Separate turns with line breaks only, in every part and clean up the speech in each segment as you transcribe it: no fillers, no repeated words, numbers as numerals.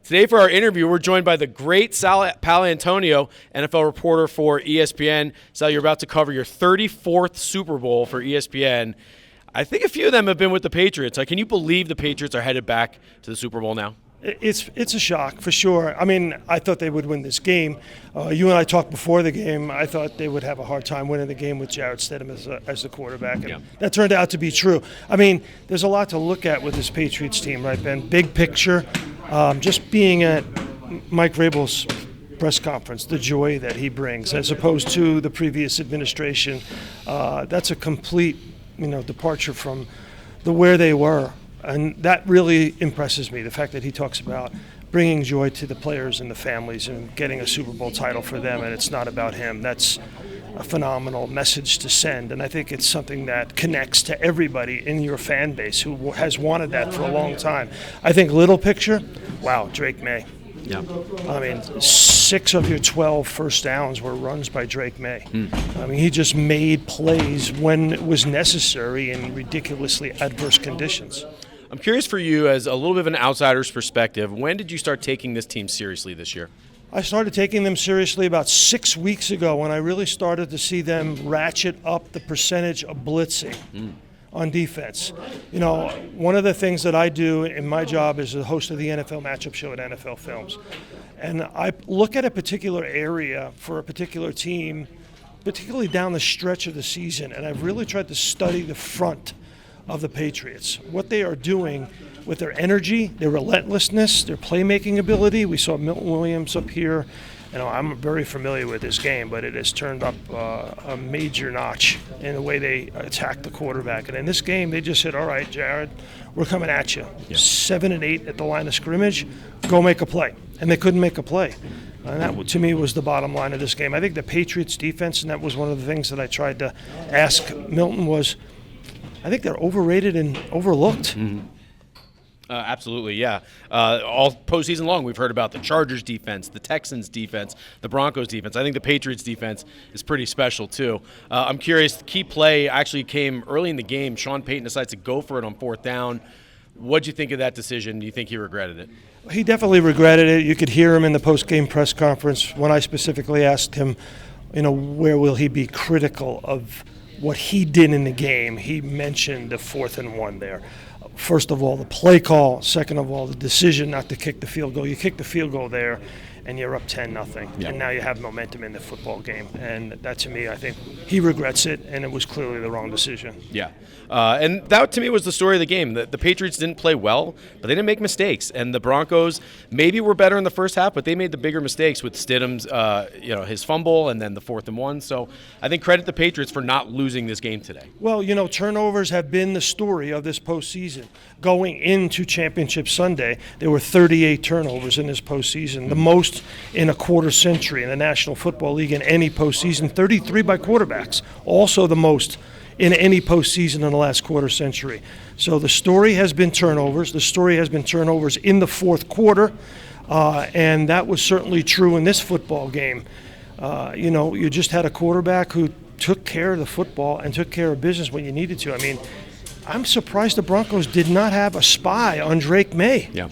Today for our interview, we're joined by the great Sal Paolantonio, NFL reporter for ESPN. Sal, you're about to cover your 34th Super Bowl for ESPN. I think a few of them have been with the Patriots. Can you believe the Patriots are headed back to the Super Bowl now?
It's a shock, for sure. I mean, I thought they would win this game. You and I talked before the game. I thought they would have a hard time winning the game with Jarrett Stidham as the quarterback. And that turned out to be true. I mean, there's a lot to look at with this Patriots team, right, Ben? Big picture, just being at Mike Vrabel's press conference, the joy that he brings, as opposed to the previous administration, that's a complete, departure from where they were. And that really impresses me, the fact that he talks about bringing joy to the players and the families and getting a Super Bowl title for them, and it's not about him. That's a phenomenal message to send, and I think it's something that connects to everybody in your fan base who has wanted that for a long time. I think little picture, wow, Drake May.
Yeah.
I mean, 6 of your 12 first downs were runs by Drake May. I mean, he just made plays when it was necessary in ridiculously adverse conditions.
I'm curious for you, as a little bit of an outsider's perspective, when did you start taking this team seriously this year?
I started taking them seriously about 6 weeks ago when I really started to see them ratchet up the percentage of blitzing on defense. One of the things that I do in my job is the host of the NFL Matchup Show at NFL Films. And I look at a particular area for a particular team, particularly down the stretch of the season, and I've really tried to study the front of the Patriots, what they are doing with their energy, their relentlessness, their playmaking ability. We saw Milton Williams up here. I'm very familiar with this game, but it has turned up a major notch in the way they attack the quarterback. And in this game, they just said, all right, Jared, we're coming at you. 7 and 8 at the line of scrimmage, go make a play. And they couldn't make a play. And that, to me, was the bottom line of this game. I think the Patriots defense, and that was one of the things that I tried to ask Milton, was I think they're overrated and overlooked.
Absolutely, yeah. All postseason long, we've heard about the Chargers defense, the Texans defense, the Broncos defense. I think the Patriots defense is pretty special, too. I'm curious, the key play actually came early in the game. Sean Payton decides to go for it on 4th down. What'd you think of that decision? Do you think he regretted it?
He definitely regretted it. You could hear him in the post-game press conference when I specifically asked him, where will he be critical of what he did in the game. He mentioned the 4th and 1 there. First of all, the play call. Second of all, the decision not to kick the field goal. You kick the field goal there, and you're up 10-0. And now you have momentum in the football game. And that, to me, I think he regrets it, and it was clearly the wrong decision.
Yeah. And that, to me, was the story of the game. The Patriots didn't play well, but they didn't make mistakes. And the Broncos maybe were better in the first half, but they made the bigger mistakes with Stidham's, his fumble and then the 4th and 1. So I think credit the Patriots for not losing this game today.
Well, turnovers have been the story of this postseason. Going into Championship Sunday, there were 38 turnovers in this postseason, the most in a quarter century in the National Football League in any postseason, 33 by quarterbacks, also the most in any postseason in the last quarter century. So the story has been turnovers. The story has been turnovers in the 4th quarter, and that was certainly true in this football game. You just had a quarterback who took care of the football and took care of business when you needed to. I mean, I'm surprised the Broncos did not have a spy on Drake May.
Yeah.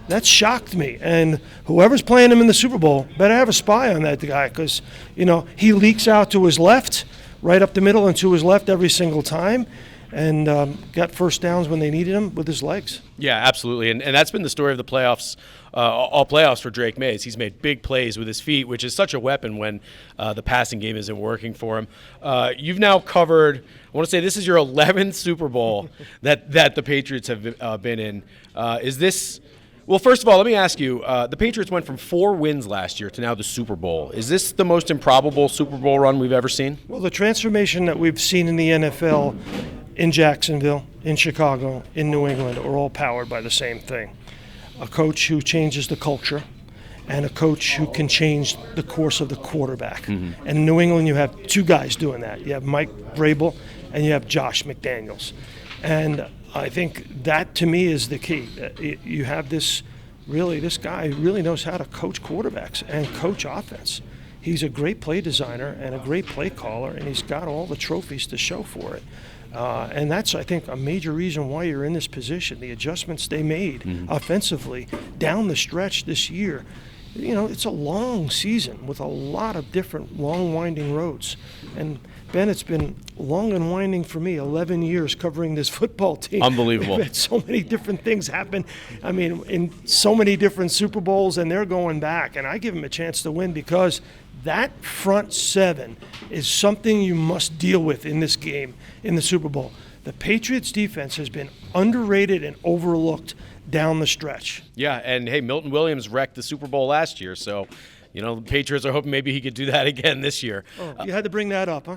That shocked me. And whoever's playing him in the Super Bowl better have a spy on that guy because, he leaks out to his left, right up the middle and to his left every single time, and got first downs when they needed him with his legs.
Yeah, absolutely. And that's been the story of the playoffs, all playoffs for Drake May. He's made big plays with his feet, which is such a weapon when the passing game isn't working for him. You've now covered, I want to say this is your 11th Super Bowl that the Patriots have been in. Well, first of all, let me ask you, the Patriots went from 4 wins last year to now the Super Bowl. Is this the most improbable Super Bowl run we've ever seen?
Well, the transformation that we've seen in the NFL, in Jacksonville, in Chicago, in New England, are all powered by the same thing. A coach who changes the culture and a coach who can change the course of the quarterback. And in New England, you have 2 guys doing that. You have Mike Vrabel and you have Josh McDaniels. And I think that, to me, is the key. You have this guy really knows how to coach quarterbacks and coach offense. He's a great play designer and a great play caller, and he's got all the trophies to show for it. And that's, I think, a major reason why you're in this position. The adjustments they made offensively down the stretch this year. You know, it's a long season with a lot of different long, winding roads. And, Ben, it's been long and winding for me, 11 years covering this football team.
Unbelievable.
We've had so many different things happen. I mean, in so many different Super Bowls, and they're going back. And I give them a chance to win because that front seven is something you must deal with in this game, in the Super Bowl. The Patriots' defense has been underrated and overlooked down the stretch.
Yeah, and hey, Milton Williams wrecked the Super Bowl last year, so you know the Patriots are hoping maybe he could do that again this year.
Oh, you had to bring that up, huh?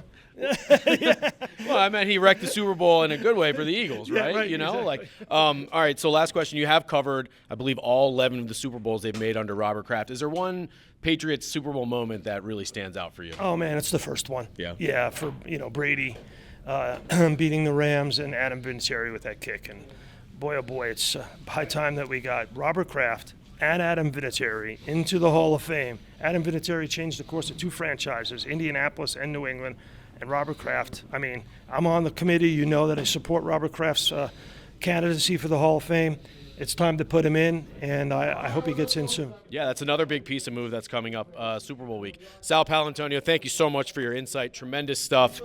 Well, I meant he wrecked the Super Bowl in a good way for the Eagles, right?
Yeah, right,
You know,
exactly.
all right. So last question: you have covered, I believe, all 11 of the Super Bowls they've made under Robert Kraft. Is there one Patriots Super Bowl moment that really stands out for you?
Oh man, it's the first one.
Yeah.
Yeah, for Brady beating the Rams and Adam Vinatieri with that kick, and boy oh boy, it's high time that we got Robert Kraft and Adam Vinatieri into the Hall of Fame. Adam Vinatieri changed the course of two franchises, Indianapolis and New England. And Robert Kraft, I mean, I'm on the committee. You know that I support Robert Kraft's candidacy for the Hall of Fame. It's time to put him in, and I hope he gets in soon.
Yeah, that's another big piece of move that's coming up Super Bowl week. Sal Paolantonio, thank you so much for your insight. Tremendous stuff.